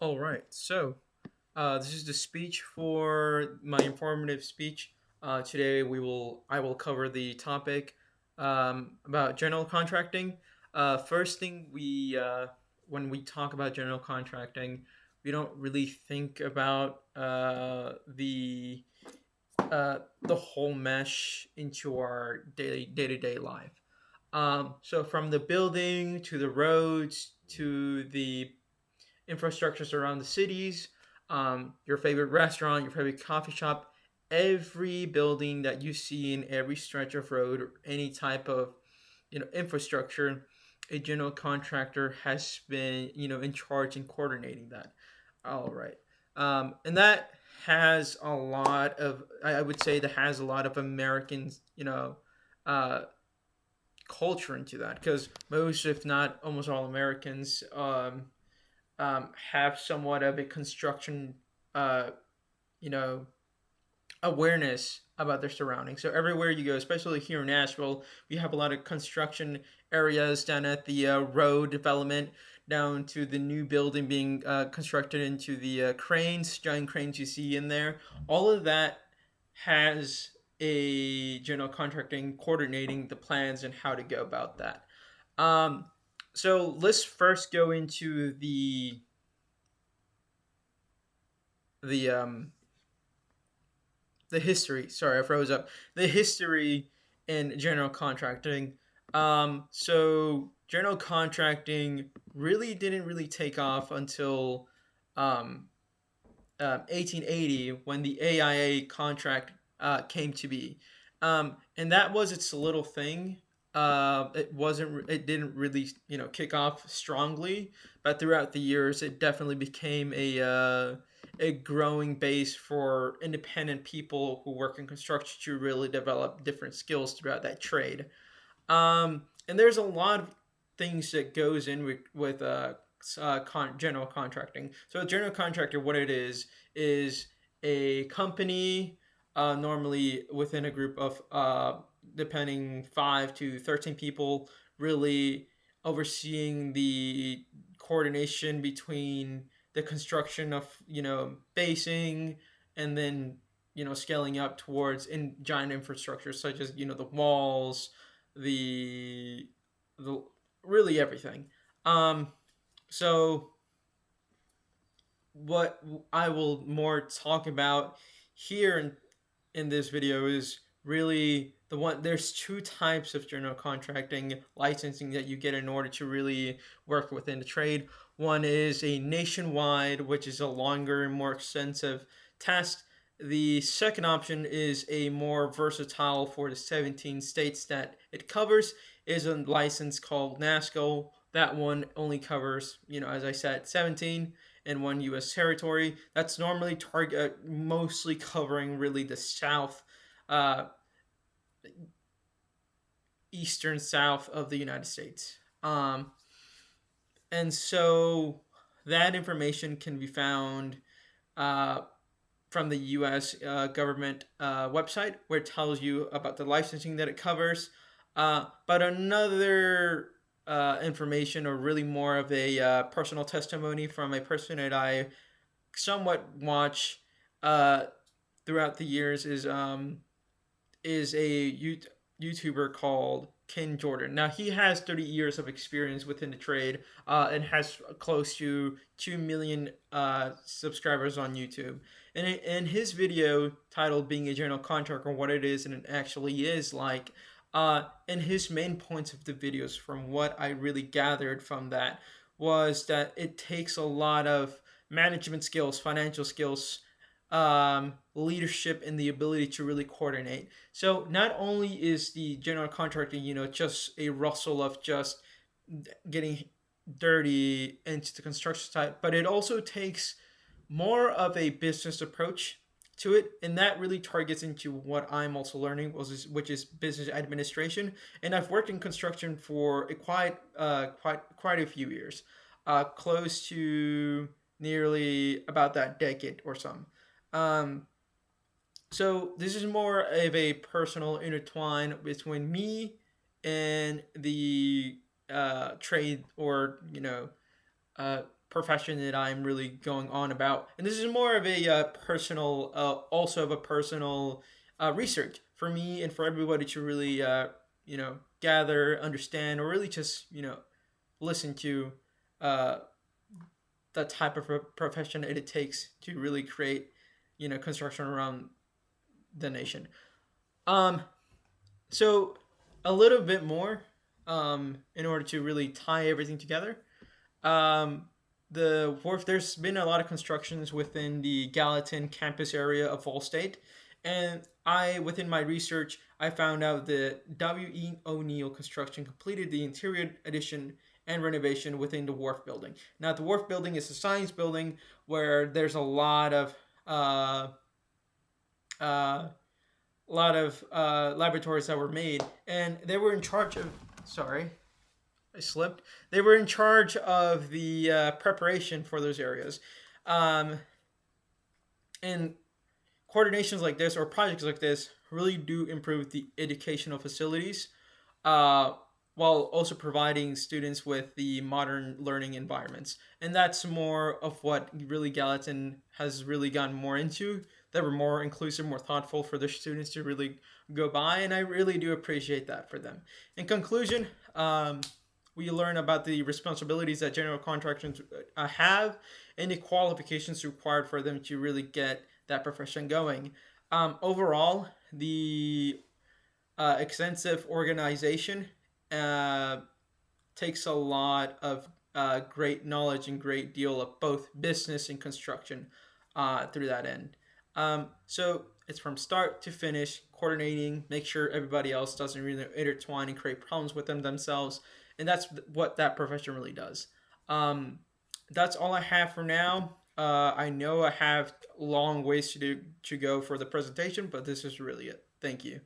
All right. This is the speech for my informative speech. Today I will cover the topic about general contracting. First thing when we talk about general contracting, we don't really think about the whole mesh into our day to day life. So from the building to the roads to the infrastructures around the cities, your favorite restaurant, your favorite coffee shop, every building that you see in every stretch of road or any type of infrastructure, a general contractor has been in charge and coordinating that. All right, and that has a lot of I would say that has a lot of Americans uh, culture into that because most, if not almost all Americans have somewhat of a construction, uh, you know, awareness about their surroundings. So everywhere you go, especially here in Nashville, we have a lot of construction areas down at the road development, down to the new building being constructed, into the cranes, giant cranes you see in there. All of that has a general contracting coordinating the plans and how to go about that. Um, so let's first go into the um, the history. Sorry, I froze up. The history in general contracting. So general contracting really didn't really take off until um, 1880 when the AIA contract came to be, and that was its little thing. It wasn't. It didn't really, kick off strongly, but throughout the years, it definitely became a growing base for independent people who work in construction to really develop different skills throughout that trade. And there's a lot of things that goes in with general contracting. So a general contractor, what it is a company, normally within a group of depending 5 to 13 people, really overseeing the coordination between the construction of basing, and then scaling up towards in giant infrastructure such as the walls, the the really everything. Um, so what I will more talk about here in this video is really the one. There's two types of general contracting licensing that you get in order to really work within the trade. One is a nationwide, which is a longer and more extensive test. The second option is a more versatile for the 17 states that it covers, is a license called NASCO. That one only covers, as I said, 17 in one U.S. territory. That's normally target mostly covering really the south, uh, eastern south of the United States. And so that information can be found uh, from the U.S. Government website, where it tells you about the licensing that it covers. But another information, or really more of a personal testimony from a person that I somewhat watch uh, throughout the years, is a YouTuber called Ken Jordan. Now he has 30 years of experience within the trade, and has close to 2 million subscribers on YouTube. And in his video titled "Being a General Contractor: What It Is and It Actually Is Like," and his main points of the videos, from what I really gathered from that, was that it takes a lot of management skills, financial skills, leadership, and the ability to really coordinate. So not only is the general contracting, just a rustle of just getting dirty into the construction site, but it also takes more of a business approach to it, and that really targets into what I'm also learning, which is business administration. And I've worked in construction for a quite a few years, close to nearly about that decade or some. Um, so this is more of a personal intertwine between me and the trade, or uh, profession that I'm really going on about. And this is more of a personal, also of a personal research for me and for everybody to really, gather, understand, or really just, listen to uh, the type of profession that it takes to really create, construction around the nation. Um, so a little bit more, in order to really tie everything together. Um, the wharf. There's been a lot of constructions within the Gallatin campus area of Fall State, and within my research, I found out that W.E. O'Neill Construction completed the interior addition and renovation within the wharf building. Now, the wharf building is a science building where there's uh, uh, a lot of laboratories that were made, and they were in charge of. Sorry, I slipped. They were in charge of the preparation for those areas. Um, and coordinations like this or projects like this really do improve the educational facilities, uh, while also providing students with the modern learning environments. And that's more of what really Gallatin has really gotten more into. That were more inclusive, more thoughtful for their students to really go by, and I really do appreciate that for them. In conclusion, we learn about the responsibilities that general contractors have and the qualifications required for them to really get that profession going. Overall, the extensive organization uh, takes a lot of great knowledge and great deal of both business and construction through that end. So it's from start to finish, coordinating, make sure everybody else doesn't really intertwine and create problems with them themselves, and that's what that profession really does. Um, that's all I have for now. I know I have long ways to go for the presentation, but this is really it. Thank you.